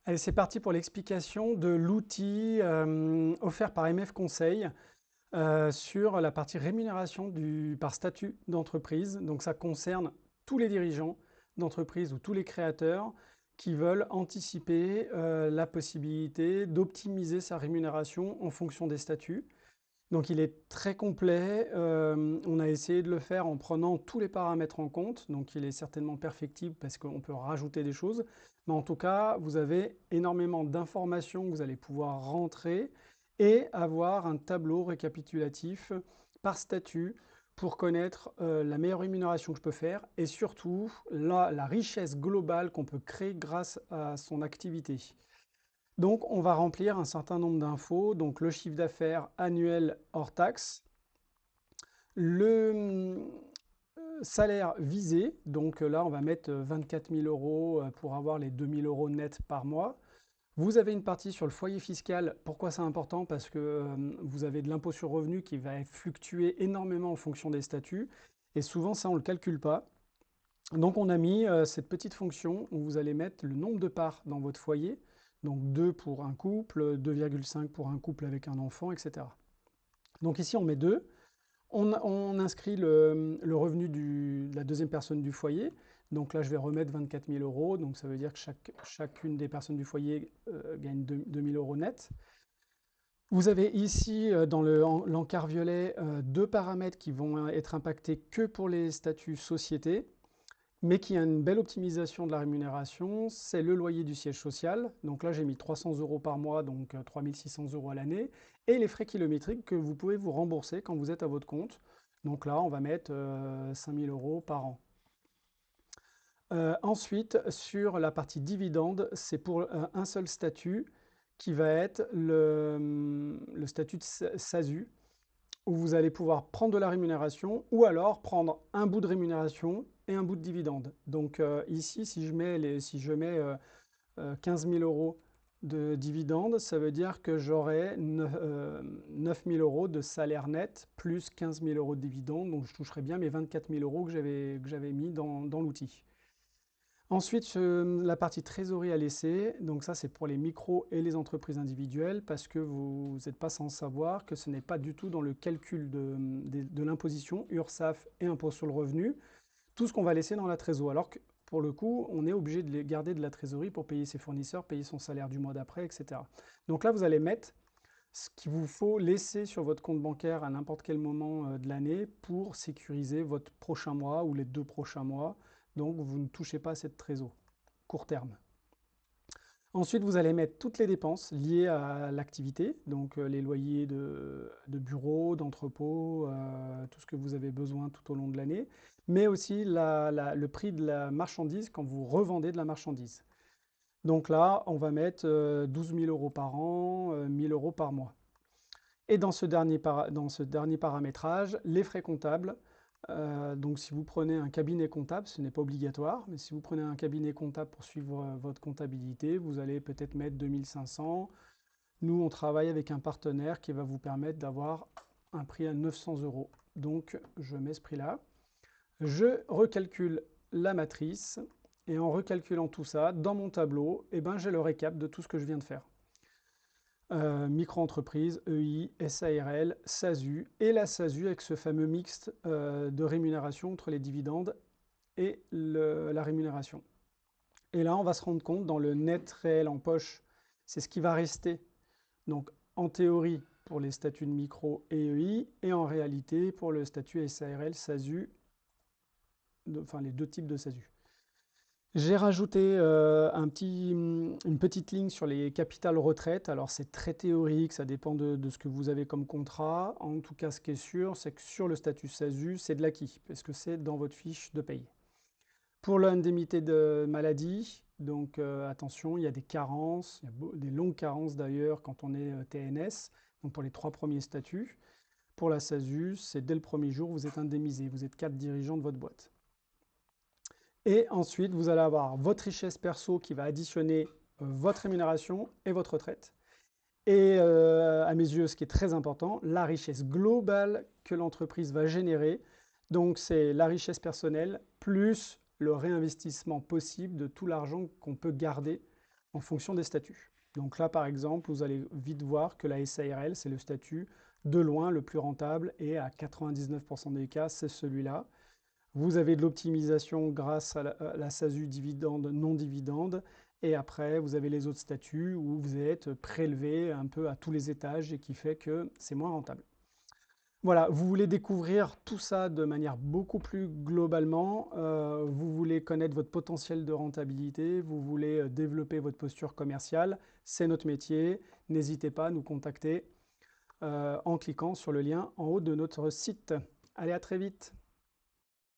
Allez, c'est parti pour l'explication de l'outil offert par MF Conseil sur la partie rémunération par statut d'entreprise. Donc ça concerne tous les dirigeants d'entreprise ou tous les créateurs qui veulent anticiper la possibilité d'optimiser sa rémunération en fonction des statuts. Donc il est très complet. On a essayé de le faire en prenant tous les paramètres en compte. Donc il est certainement perfectible parce qu'on peut rajouter des choses. Mais en tout cas, vous avez énormément d'informations que vous allez pouvoir rentrer et avoir un tableau récapitulatif par statut pour connaître la meilleure rémunération que je peux faire et surtout la richesse globale qu'on peut créer grâce à son activité. Donc, on va remplir un certain nombre d'infos, donc le chiffre d'affaires annuel hors taxe, le salaire visé, donc là on va mettre 24 000 euros pour avoir les 2 000 euros net par mois. Vous avez une partie sur le foyer fiscal. Pourquoi c'est important? Parce que vous avez de l'impôt sur revenu qui va fluctuer énormément en fonction des statuts. Et souvent, ça, on ne le calcule pas. Donc, on a mis cette petite fonction où vous allez mettre le nombre de parts dans votre foyer. Donc, 2 pour un couple, 2,5 pour un couple avec un enfant, etc. Donc, ici, on met 2. On inscrit le revenu de la deuxième personne du foyer. Donc là, je vais remettre 24 000 euros. Donc ça veut dire que chacune des personnes du foyer gagne 2 000 euros net. Vous avez ici, dans l'encart violet, deux paramètres qui vont être impactés que pour les statuts société, mais qui a une belle optimisation de la rémunération. C'est le loyer du siège social. Donc là, j'ai mis 300 euros par mois, donc 3 600 euros à l'année. Et les frais kilométriques que vous pouvez vous rembourser quand vous êtes à votre compte. Donc là, on va mettre 5 000 euros par an. Ensuite, sur la partie dividende, c'est pour un seul statut qui va être le statut de SASU, où vous allez pouvoir prendre de la rémunération ou alors prendre un bout de rémunération et un bout de dividende. Donc ici, si je mets 15 000 euros de dividende, ça veut dire que j'aurai 9 000 euros de salaire net plus 15 000 euros de dividende. Donc je toucherai bien mes 24 000 euros que j'avais mis dans l'outil. Ensuite, la partie trésorerie à laisser, donc ça c'est pour les micros et les entreprises individuelles parce que vous n'êtes pas sans savoir que ce n'est pas du tout dans le calcul de l'imposition, URSSAF et impôt sur le revenu, tout ce qu'on va laisser dans la trésorerie. Alors que pour le coup, on est obligé de garder de la trésorerie pour payer ses fournisseurs, payer son salaire du mois d'après, etc. Donc là, vous allez mettre ce qu'il vous faut laisser sur votre compte bancaire à n'importe quel moment de l'année pour sécuriser votre prochain mois ou les 2 prochains mois. Donc vous ne touchez pas à cette trésor court terme. Ensuite, vous allez mettre toutes les dépenses liées à l'activité, donc les loyers de bureaux, d'entrepôts, tout ce que vous avez besoin tout au long de l'année, mais aussi le prix de la marchandise quand vous revendez de la marchandise. Donc là, on va mettre 12 000 euros par an, 1 000 euros par mois. Et dans ce dernier paramétrage, les frais comptables. Donc si vous prenez un cabinet comptable, ce n'est pas obligatoire, mais si vous prenez un cabinet comptable pour suivre votre comptabilité, vous allez peut-être mettre 2 500. Nous, on travaille avec un partenaire qui va vous permettre d'avoir un prix à 900 euros. Donc je mets ce prix-là. Je recalcule la matrice et en recalculant tout ça, dans mon tableau, eh ben, j'ai le récap de tout ce que je viens de faire. Micro-entreprise, EI, SARL, SASU, et la SASU avec ce fameux mixte de rémunération entre les dividendes et la rémunération. Et là, on va se rendre compte dans le net réel en poche, c'est ce qui va rester. Donc en théorie pour les statuts de micro et EI, et en réalité pour le statut SARL, SASU, enfin les deux types de SASU. J'ai rajouté une petite ligne sur les capitales retraite. Alors c'est très théorique, ça dépend de ce que vous avez comme contrat. En tout cas, ce qui est sûr, c'est que sur le statut SASU, c'est de l'acquis, parce que c'est dans votre fiche de paye. Pour l'indemnité de maladie, donc attention, il y a des carences, il y a des longues carences d'ailleurs quand on est TNS, donc pour les 3 premiers statuts. Pour la SASU, c'est dès le premier jour, vous êtes indemnisé, vous êtes 4 dirigeants de votre boîte. Et ensuite, vous allez avoir votre richesse perso qui va additionner votre rémunération et votre retraite. Et à mes yeux, ce qui est très important, la richesse globale que l'entreprise va générer. Donc, c'est la richesse personnelle plus le réinvestissement possible de tout l'argent qu'on peut garder en fonction des statuts. Donc là, par exemple, vous allez vite voir que la SARL, c'est le statut de loin le plus rentable et à 99% des cas, c'est celui-là. Vous avez de l'optimisation grâce à la SASU dividende, non dividende. Et après, vous avez les autres statuts où vous êtes prélevé un peu à tous les étages et qui fait que c'est moins rentable. Voilà, vous voulez découvrir tout ça de manière beaucoup plus globalement, vous voulez connaître votre potentiel de rentabilité, vous voulez développer votre posture commerciale, c'est notre métier. N'hésitez pas à nous contacter en cliquant sur le lien en haut de notre site. Allez, à très vite.